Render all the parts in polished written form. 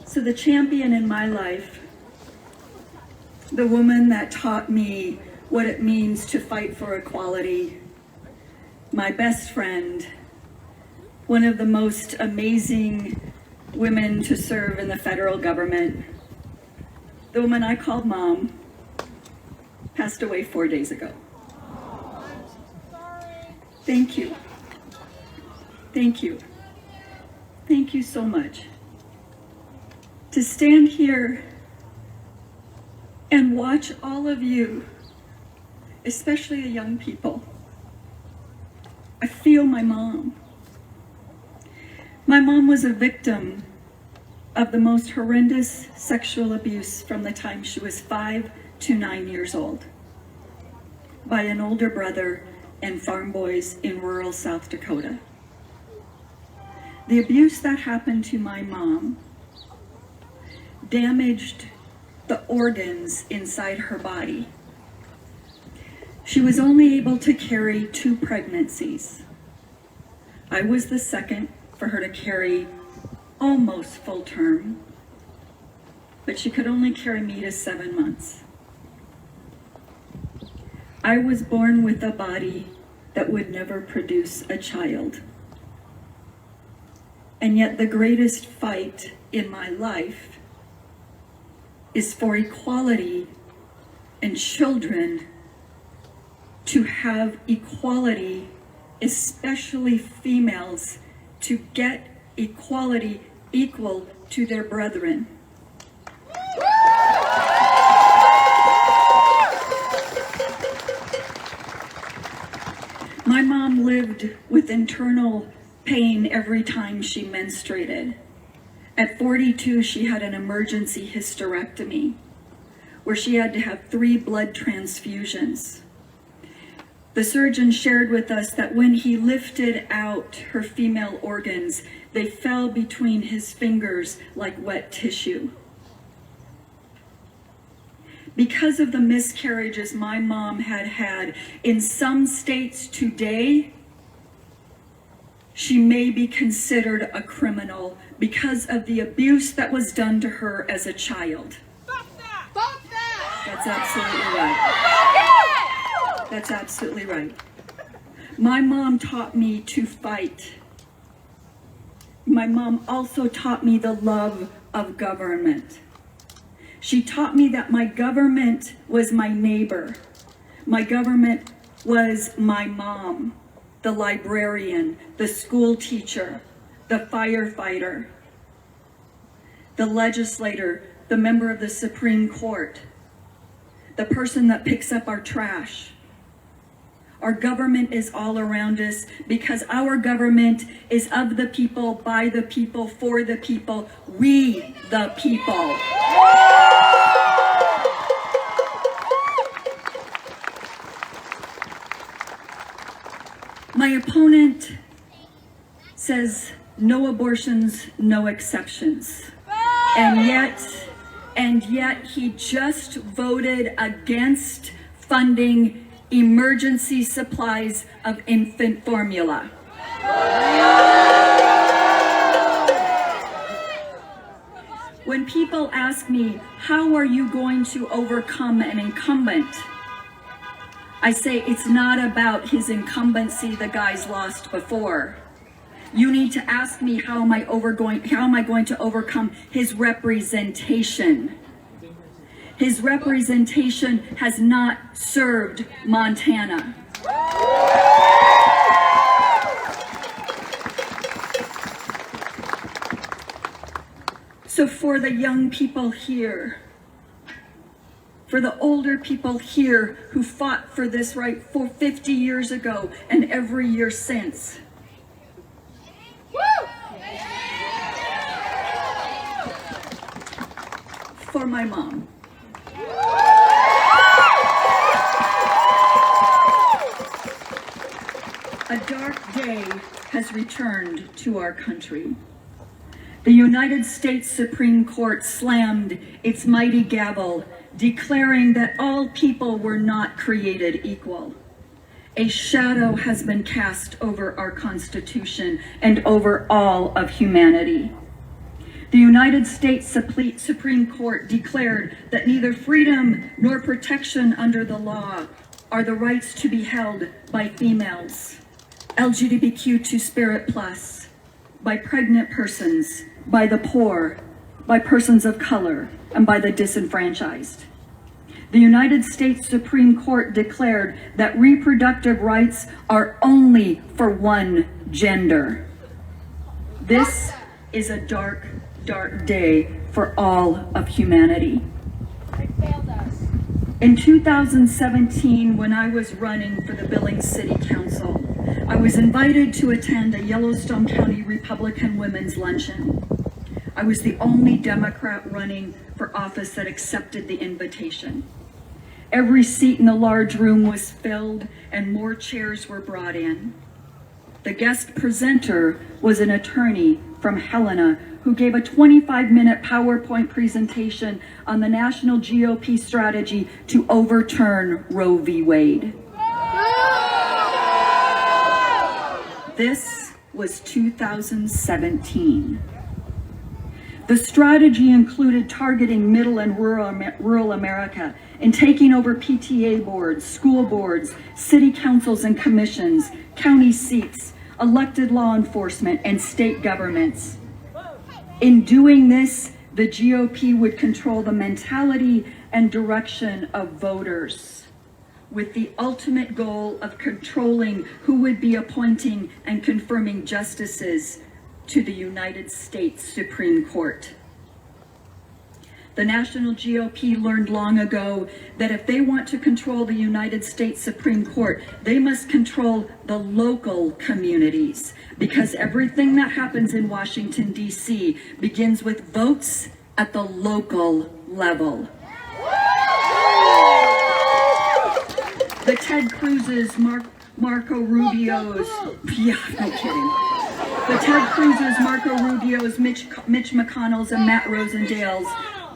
So the champion in my life, the woman that taught me what it means to fight for equality, my best friend, one of the most amazing women to serve in the federal government, the woman I called Mom, passed away 4 days ago. Thank you. Thank you. Thank you so much. To stand here and watch all of you, especially the young people, I feel my mom. My mom was a victim of the most horrendous sexual abuse from the time she was 5 to 9 years old by an older brother and farm boys in rural South Dakota. The abuse that happened to my mom damaged the organs inside her body. She was only able to carry 2 pregnancies. I was the second for her to carry almost full term, but she could only carry me to 7 months. I was born with a body that would never produce a child. And yet the greatest fight in my life is for equality and children to have equality, especially females, to get equality equal to their brethren. My mom lived with internal pain every time she menstruated. At 42, she had an emergency hysterectomy where she had to have 3 blood transfusions. The surgeon shared with us that when he lifted out her female organs, they fell between his fingers like wet tissue. Because of the miscarriages my mom had had in some states today, she may be considered a criminal because of the abuse that was done to her as a child. Stop that! Stop that! That's absolutely right. That's absolutely right. My mom taught me to fight. My mom also taught me the love of government. She taught me that my government was my neighbor. My government was my mom, the librarian, the school teacher, the firefighter, the legislator, the member of the Supreme Court, the person that picks up our trash. Our government is all around us because our government is of the people, by the people, for the people, we the people. My opponent says no abortions, no exceptions. And yet he just voted against funding emergency supplies of infant formula. When people ask me, how are you going to overcome an incumbent? I say it's not about his incumbency, the guy's lost before. You need to ask me how am I going to overcome his representation. His representation has not served Montana. So for the young people here, for the older people here who fought for this right for 50 years ago and every year since, for my mom. A dark day has returned to our country. The United States Supreme Court slammed its mighty gavel, declaring that all people were not created equal. A shadow has been cast over our Constitution and over all of humanity. The United States Supreme Court declared that neither freedom nor protection under the law are the rights to be held by females, LGBTQ2 Spirit Plus, by pregnant persons, by the poor, by persons of color, and by the disenfranchised. The United States Supreme Court declared that reproductive rights are only for one gender. This is a dark, dark day for all of humanity. In 2017, when I was running for the Billings City Council, I was invited to attend a Yellowstone County Republican Women's Luncheon. I was the only Democrat running for office that accepted the invitation. Every seat in the large room was filled and more chairs were brought in. The guest presenter was an attorney from Helena who gave a 25-minute PowerPoint presentation on the national GOP strategy to overturn Roe v. Wade. This was 2017. The strategy included targeting middle and rural America and taking over PTA boards, school boards, city councils and commissions, county seats, elected law enforcement, and state governments. In doing this, the GOP would control the mentality and direction of voters, with the ultimate goal of controlling who would be appointing and confirming justices to the United States Supreme Court. The national GOP learned long ago that if they want to control the United States Supreme Court, they must control the local communities, because everything that happens in Washington, D.C. begins with votes at the local level. The Ted Cruz's, Marco Rubio's, yeah, no kidding. The Ted Cruz's, Marco Rubio's, Mitch McConnell's, and Matt Rosendale's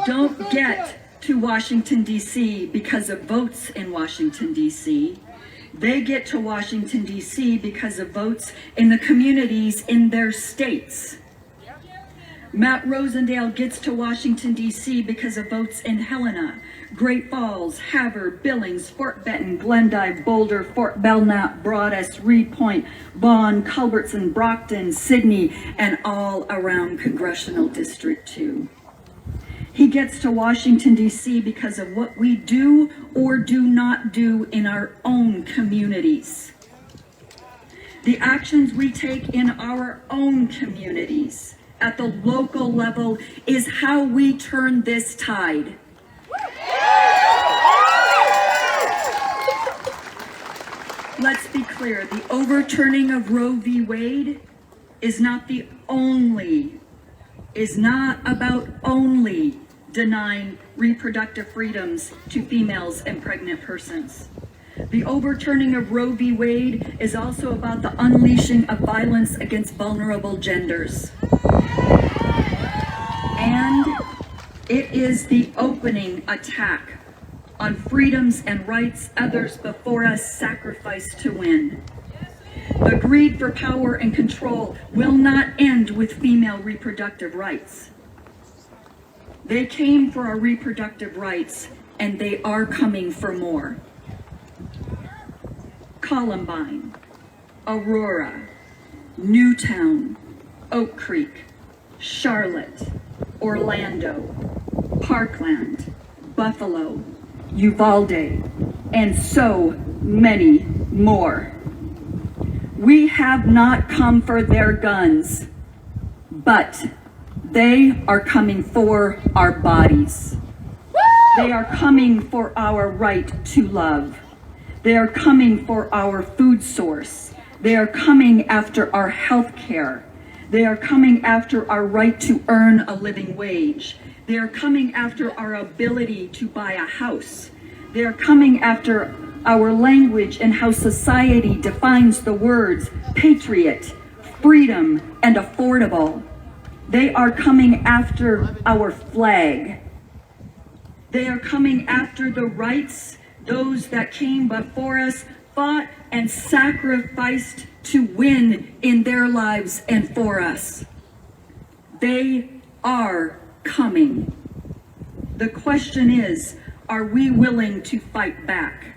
don't get to Washington, D.C. because of votes in Washington, D.C. They get to Washington, D.C. because of votes in the communities in their states. Matt Rosendale gets to Washington, D.C. because of votes in Helena, Great Falls, Havre, Billings, Fort Benton, Glendive, Boulder, Fort Belknap, Broadus, Reed Point, Vaughan, Culbertson, Brockton, Sydney, and all around Congressional District 2. He gets to Washington, D.C. because of what we do or do not do in our own communities. The actions we take in our own communities at the local level is how we turn this tide. Let's be clear, the overturning of Roe v. Wade is not about only denying reproductive freedoms to females and pregnant persons. The overturning of Roe v. Wade is also about the unleashing of violence against vulnerable genders. And it is the opening attack on freedoms and rights others before us sacrificed to win. The greed for power and control will not end with female reproductive rights. They came for our reproductive rights, and they are coming for more. Columbine, Aurora, Newtown, Oak Creek, Charlotte, Orlando, Parkland, Buffalo, Uvalde, and so many more. We have not come for their guns, but they are coming for our bodies. They are coming for our right to love. They are coming for our food source. They are coming after our health care. They are coming after our right to earn a living wage. They are coming after our ability to buy a house. They are coming after our language and how society defines the words patriot, freedom, and affordable. They are coming after our flag. They are coming after the rights those that came before us fought and sacrificed to win in their lives and for us. They are coming. The question is, are we willing to fight back?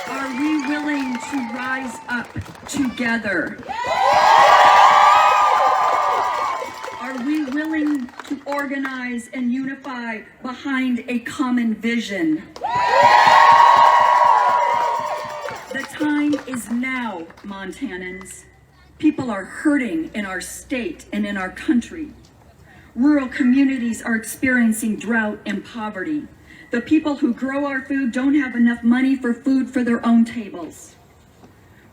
Are we willing to rise up together? Are we willing to organize and unify behind a common vision? The time is now, Montanans. People are hurting in our state and in our country. Rural communities are experiencing drought and poverty. The people who grow our food don't have enough money for food for their own tables.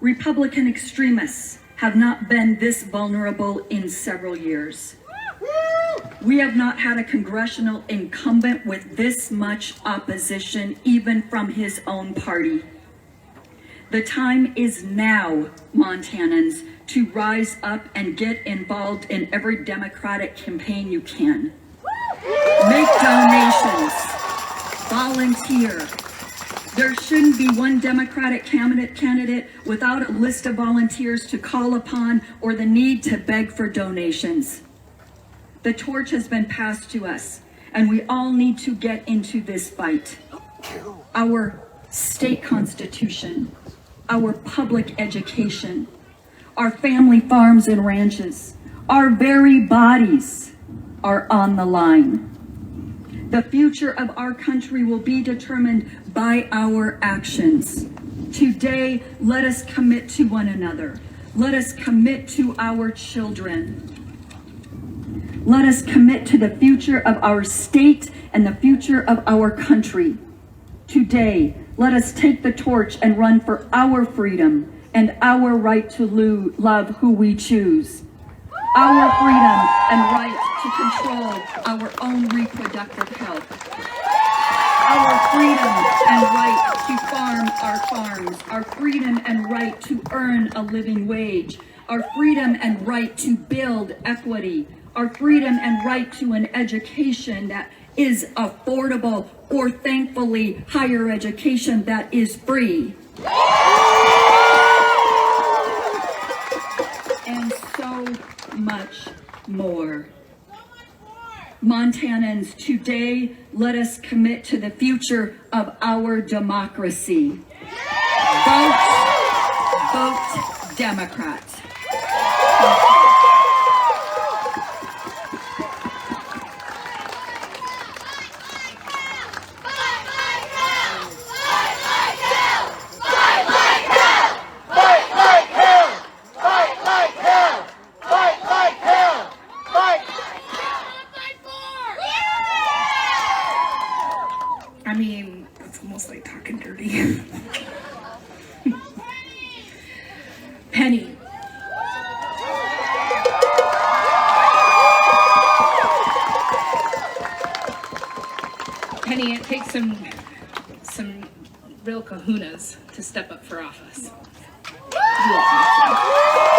Republican extremists have not been this vulnerable in several years. We have not had a congressional incumbent with this much opposition, even from his own party. The time is now, Montanans, to rise up and get involved in every Democratic campaign you can. Make donations. Volunteer. There shouldn't be one Democratic candidate without a list of volunteers to call upon or the need to beg for donations. The torch has been passed to us, and we all need to get into this fight. Our state constitution, our public education, our family farms and ranches, our very bodies are on the line. The future of our country will be determined by our actions. Today, let us commit to one another. Let us commit to our children. Let us commit to the future of our state and the future of our country. Today, let us take the torch and run for our freedom and our right to love who we choose. Our freedom and right to control our own reproductive health. Our freedom and right to farm our farms. Our freedom and right to earn a living wage. Our freedom and right to build equity. Our freedom and right to an education that is affordable, or thankfully higher education that is free. And so much more. Montanans, today let us commit to the future of our democracy. Vote Democrat. I mean, that's almost like talking dirty. Penny. Penny, it takes some real kahunas to step up for office. You are awesome.